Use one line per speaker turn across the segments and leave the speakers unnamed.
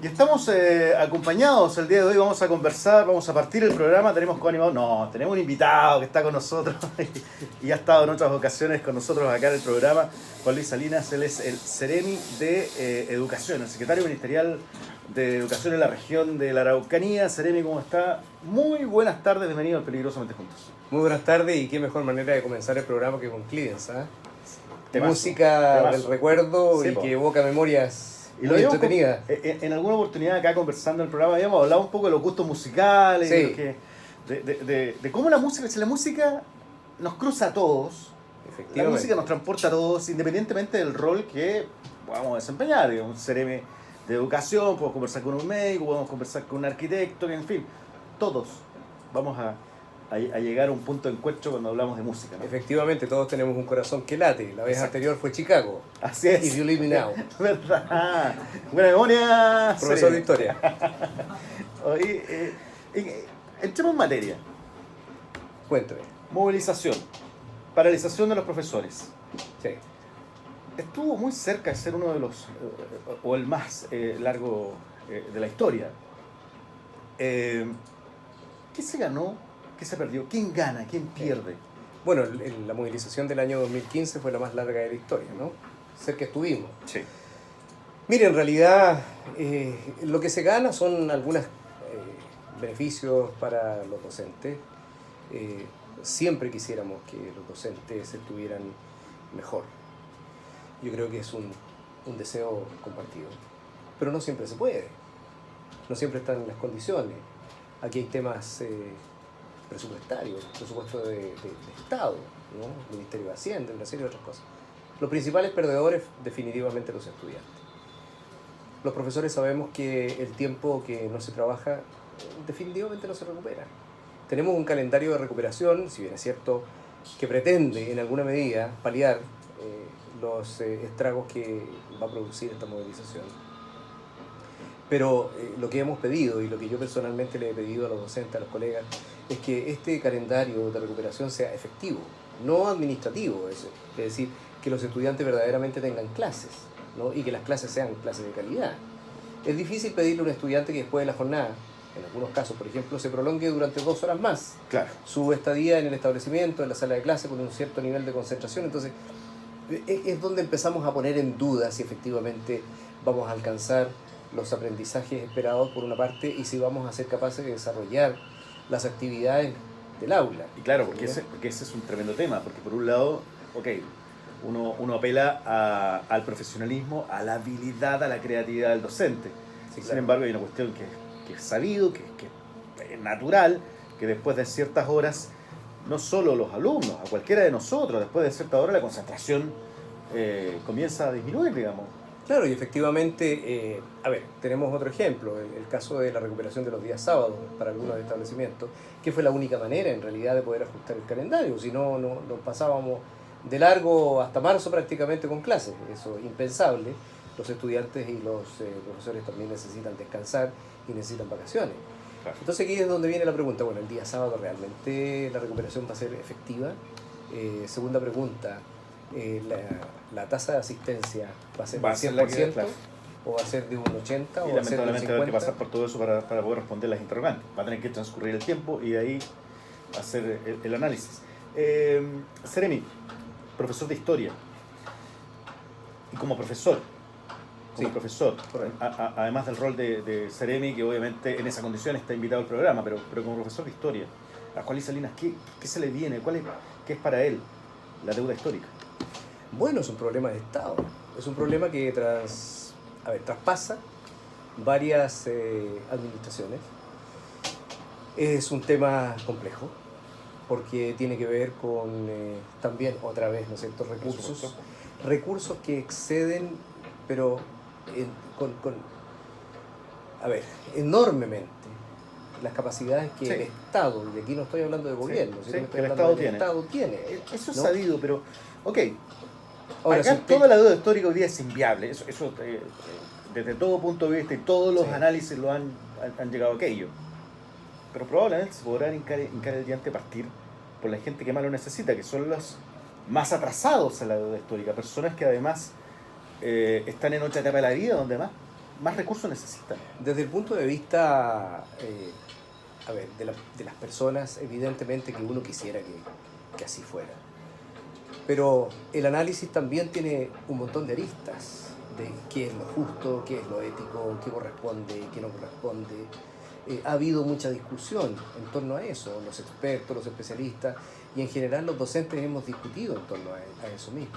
Y estamos acompañados el día de hoy, vamos a conversar, vamos a partir el programa, tenemos coanimado, no, tenemos un invitado que está con nosotros y ha estado en otras ocasiones con nosotros acá en el programa, Juan Luis Salinas, él es el Ceremi de Educación, el secretario ministerial de Educación en la región de la Araucanía. Ceremi, ¿cómo está? Muy buenas tardes, bienvenido al Peligrosamente Juntos.
Muy buenas tardes y qué mejor manera de comenzar el programa que con Clidence, ¿eh?
Temazo,
Música
temazo.
del recuerdo
Sí,
y
po.
que evoca memorias
Y
muy
habíamos
entretenidas.
en alguna oportunidad acá conversando en el programa habíamos hablado un poco de los gustos musicales,
Sí.
de cómo la música, si la música nos cruza a todos, la
Efectivamente.
música nos transporta a todos, independientemente del rol que vamos a desempeñar. Digamos, un CRM de educación, podemos conversar con un médico, podemos conversar con un arquitecto, en fin, todos vamos a llegar a un punto de encuentro cuando hablamos de música, ¿no?
Efectivamente, todos tenemos un corazón que late. La vez
Exacto.
anterior fue Chicago.
Así es.
If You Leave Me Now.
¿Verdad? Buena memoria.
Profesor
Ceremi.
de historia.
Oye, entremos en materia.
Cuéntame.
Movilización. Paralización de los profesores.
Sí.
Estuvo muy cerca de ser uno de los, o el más largo de la historia. ¿Qué se ganó? ¿Qué se perdió? ¿Quién gana? ¿Quién pierde?
Bueno, la movilización del año 2015 fue la más larga de la historia, ¿no? Cerca estuvimos.
Sí.
Mire, en realidad lo que se gana son algunos beneficios para los docentes. Siempre quisiéramos que los docentes estuvieran mejor. Yo creo que es un deseo compartido. Pero no siempre se puede. No siempre están en las condiciones. Aquí hay temas presupuestarios, presupuesto de Estado, ¿no? Ministerio de Hacienda, una serie de otras cosas. Los principales perdedores, definitivamente, los estudiantes. Los profesores sabemos que el tiempo que no se trabaja definitivamente no se recupera. Tenemos un calendario de recuperación, si bien es cierto, que pretende en alguna medida paliar los estragos que va a producir esta movilización. Pero lo que hemos pedido y lo que yo personalmente le he pedido a los docentes, a los colegas, es que este calendario de recuperación sea efectivo, no administrativo, es decir, que los estudiantes verdaderamente tengan clases, ¿no? Y que las clases sean clases de calidad. Es difícil pedirle a un estudiante que después de la jornada, en algunos casos, por ejemplo, se prolongue durante 2 horas más
Claro.
su estadía en el establecimiento, en la sala de clase, con un cierto nivel de concentración. Entonces, es donde empezamos a poner en duda si efectivamente vamos a alcanzar los aprendizajes esperados por una parte y si vamos a ser capaces de desarrollar las actividades del aula.
Y claro, porque ese es un tremendo tema, porque por un lado, ok, uno apela al profesionalismo, a la habilidad, a la creatividad del docente.
Sí,
Sin
claro.
embargo, hay una cuestión que es sabido, que es natural, que después de ciertas horas, no solo los alumnos, a cualquiera de nosotros, después de cierta hora la concentración comienza a disminuir, digamos.
Claro, y efectivamente, tenemos otro ejemplo, el caso de la recuperación de los días sábados para algunos establecimientos, que fue la única manera en realidad de poder ajustar el calendario, si no, nos pasábamos de largo hasta marzo prácticamente con clases, eso es impensable. Los estudiantes y los profesores también necesitan descansar y necesitan vacaciones.
Claro.
Entonces aquí es donde viene la pregunta, bueno, el día sábado realmente la recuperación va a ser efectiva. Segunda pregunta, la tasa de asistencia va a ser del
la que
100%,
claro.
o va a ser de un 80%
Y
o va a ser de un
lamentablemente va a tener que
50%.
pasar por todo eso para poder responder las interrogantes. Va a tener que transcurrir el tiempo y de ahí hacer el análisis. Ceremi, profesor de historia. Y como profesor,
Sí, correcto.
además del rol de Ceremi, que obviamente en esa condición está invitado al programa, pero como profesor de historia, a Juan Luis Salinas, ¿qué se le viene? ¿Qué es para él la deuda histórica?
Bueno, es un problema de Estado, es un problema que traspasa varias administraciones. Es un tema complejo, porque tiene que ver con también, otra vez, ¿no es cierto?, recursos que exceden, pero enormemente las capacidades que
Sí.
el Estado, y aquí no estoy hablando de gobierno,
Sí,
sino
sí,
estoy
que el
hablando
Estado
del
tiene.
Estado tiene.
Eso es
¿no?
sabido, pero, ok,
Ahora,
pagar
si usted-
toda la deuda histórica hoy día es inviable. Eso desde todo punto de vista y todos los
Sí.
análisis han llegado a aquello. Pero probablemente se podrá hincar el diente a partir por la gente que más lo necesita, que son los más atrasados en la deuda histórica, personas que además están en otra etapa de la vida donde más más recursos necesitan.
Desde el punto de vista, a ver, de las personas, evidentemente que uno quisiera que así fuera. Pero el análisis también tiene un montón de aristas de qué es lo justo, qué es lo ético, qué corresponde, qué no corresponde. Ha habido mucha discusión en torno a eso, los expertos, los especialistas, y en general los docentes hemos discutido en torno a eso mismo.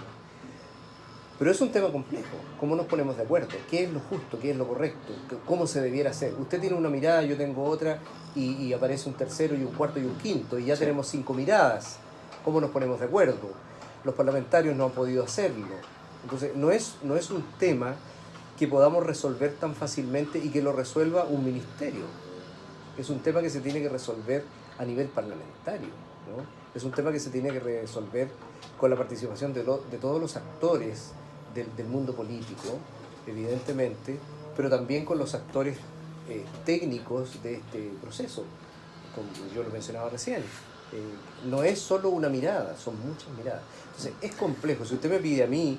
Pero es un tema complejo. ¿Cómo nos ponemos de acuerdo? ¿Qué es lo justo? ¿Qué es lo correcto? ¿Cómo se debiera hacer? Usted tiene una mirada, yo tengo otra, y aparece un tercero y un cuarto y un quinto, y ya tenemos 5 miradas. ¿Cómo nos ponemos de acuerdo? Los parlamentarios no han podido hacerlo. Entonces, no es un tema que podamos resolver tan fácilmente y que lo resuelva un ministerio. Es un tema que se tiene que resolver a nivel parlamentario, ¿no? Es un tema que se tiene que resolver con la participación de todos los actores del mundo político, evidentemente, pero también con los actores técnicos de este proceso, como yo lo mencionaba recién. No es solo una mirada, son muchas miradas. Entonces, es complejo. Si usted me pide a mí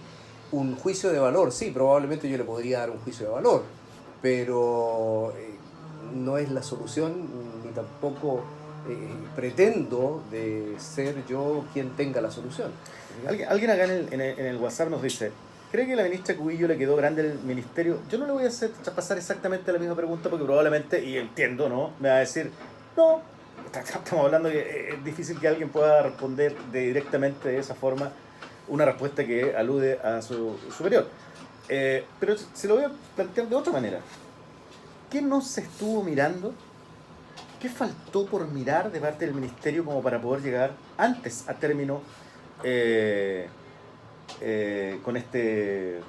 un juicio de valor, sí, probablemente yo le podría dar un juicio de valor, pero no es la solución, ni tampoco pretendo de ser yo quien tenga la solución.
Alguien acá en el WhatsApp nos dice, ¿cree que a la ministra Cubillo le quedó grande el ministerio? Yo no le voy a hacer pasar exactamente la misma pregunta porque probablemente, y entiendo, ¿no? Me va a decir, no, estamos hablando que es difícil que alguien pueda responder directamente de esa forma una respuesta que alude a su superior. Pero se lo voy a plantear de otra manera. ¿Qué no se estuvo mirando? ¿Qué faltó por mirar de parte del ministerio como para poder llegar antes a término con este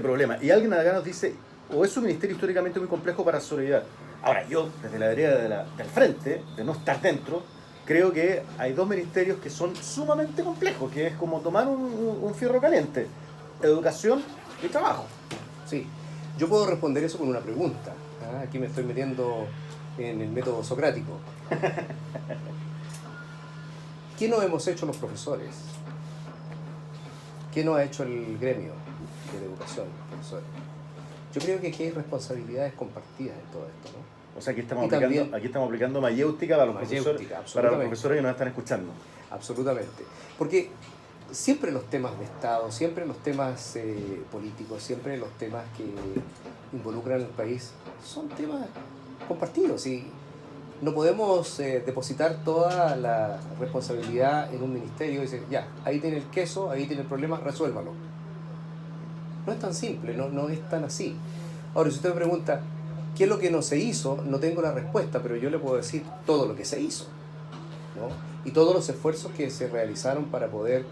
problema? Y alguien acá nos dice, o es un ministerio históricamente muy complejo para su solidaridad. Ahora, yo, desde la vereda del frente, de no estar dentro, creo que hay dos ministerios que son sumamente complejos, que es como tomar un fierro caliente: educación y trabajo.
Sí, yo puedo responder eso con una pregunta. Aquí me estoy metiendo en el método socrático. ¿Qué no hemos hecho los profesores? ¿Qué no ha hecho el gremio de la educación, los profesores? Yo creo que aquí hay responsabilidades compartidas en todo esto, ¿no?
O sea, aquí estamos aplicando mayéutica para los profesores que nos están escuchando.
Absolutamente. Porque siempre los temas de Estado, siempre los temas políticos, siempre los temas que involucran al país son temas compartidos y no podemos depositar toda la responsabilidad en un ministerio y decir, ya, ahí tiene el queso, ahí tiene el problema, resuélvalo. No es tan simple, no es tan así. Ahora, si usted me pregunta, ¿qué es lo que no se hizo? No tengo la respuesta, pero yo le puedo decir todo lo que se hizo, ¿no? Y todos los esfuerzos que se realizaron para poder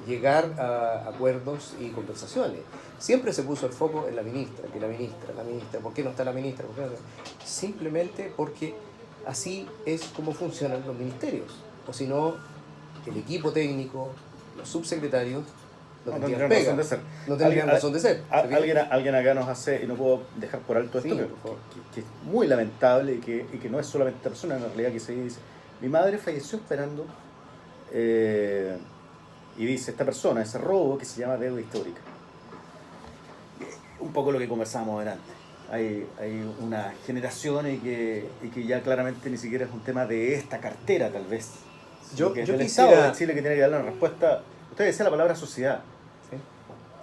llegar a acuerdos y conversaciones. Siempre se puso el foco en la ministra, ¿por qué no está la ministra? ¿Por qué no? Simplemente porque así es como funcionan los ministerios. O si no, el equipo técnico, los subsecretarios, no tendrían razón de ser. No tendrían razón de ser.
Alguien acá nos hace, y no puedo dejar por alto esto, que es muy lamentable y que no es solamente esta persona, en realidad que se dice, mi madre falleció esperando, y dice esta persona, ese robo que se llama deuda histórica. Un poco lo que conversábamos delante. Hay una generación y que ya claramente ni siquiera es un tema de esta cartera, tal vez.
Yo
quisiera... Estado de Chile que tiene que darle una respuesta. Usted decía la palabra sociedad. ¿Sí?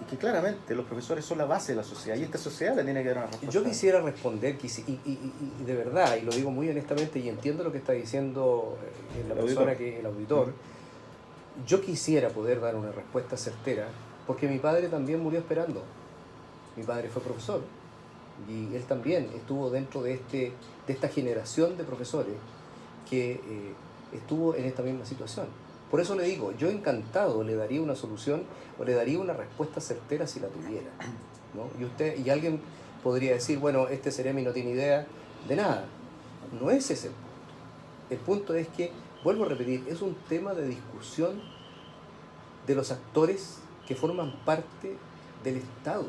Y que claramente los profesores son la base de la sociedad y esta sociedad le tiene que dar una respuesta.
Yo quisiera responder, y de verdad, y lo digo muy honestamente, y entiendo lo que está diciendo la persona, que el auditor. Yo quisiera poder dar una respuesta certera, porque mi padre también murió esperando. Mi padre fue profesor y él también estuvo dentro de esta generación de profesores que estuvo en esta misma situación. Por eso le digo, yo encantado le daría una solución o le daría una respuesta certera si la tuviera, ¿no? Y alguien podría decir, bueno, este Ceremi no tiene idea de nada. No es ese el punto. El punto es que, vuelvo a repetir, es un tema de discusión de los actores que forman parte del Estado.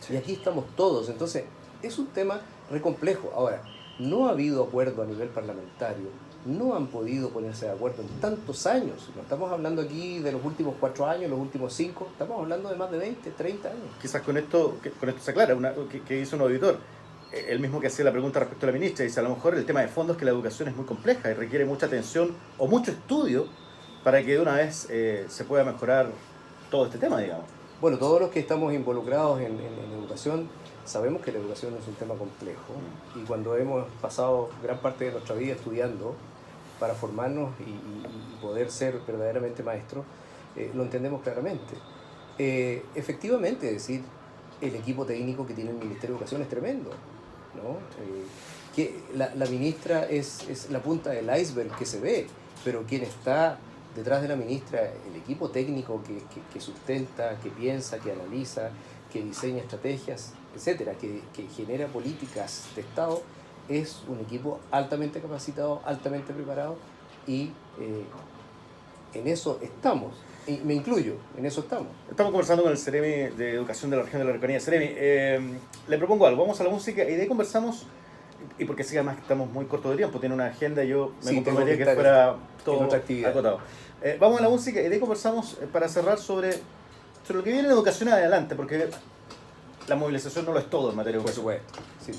Sí. Y aquí estamos todos. Entonces, es un tema re complejo. Ahora, no ha habido acuerdo a nivel parlamentario no han podido ponerse de acuerdo en tantos años. No estamos hablando aquí de los últimos 4 años, los últimos 5, estamos hablando de más de 20, 30 años.
Quizás con esto se aclara, que hizo un auditor, el mismo que hacía la pregunta respecto a la ministra, dice, a lo mejor el tema de fondo es que la educación es muy compleja y requiere mucha atención o mucho estudio para que de una vez se pueda mejorar todo este tema, digamos.
Bueno, todos los que estamos involucrados en educación sabemos que la educación es un tema complejo y cuando hemos pasado gran parte de nuestra vida estudiando para formarnos y poder ser verdaderamente maestros, lo entendemos claramente. Efectivamente, es decir, el equipo técnico que tiene el Ministerio de Educación es tremendo, ¿no? Que la ministra es la punta del iceberg que se ve, pero quien está detrás de la ministra, el equipo técnico que sustenta, que piensa, que analiza, que diseña estrategias, etcétera, que genera políticas de Estado, es un equipo altamente capacitado, altamente preparado y en eso estamos. Y me incluyo, en eso estamos.
Estamos conversando con el Ceremi de Educación de la Región de la Araucanía. Ceremi, le propongo algo, vamos a la música y de ahí conversamos, y porque sí, además estamos muy cortos de tiempo, tiene una agenda y yo me comprometía que fuera todo acotado. Vamos a la música y de ahí conversamos para cerrar sobre lo que viene en educación adelante, porque la movilización no lo es todo en materia de educación.
Por supuesto, sí.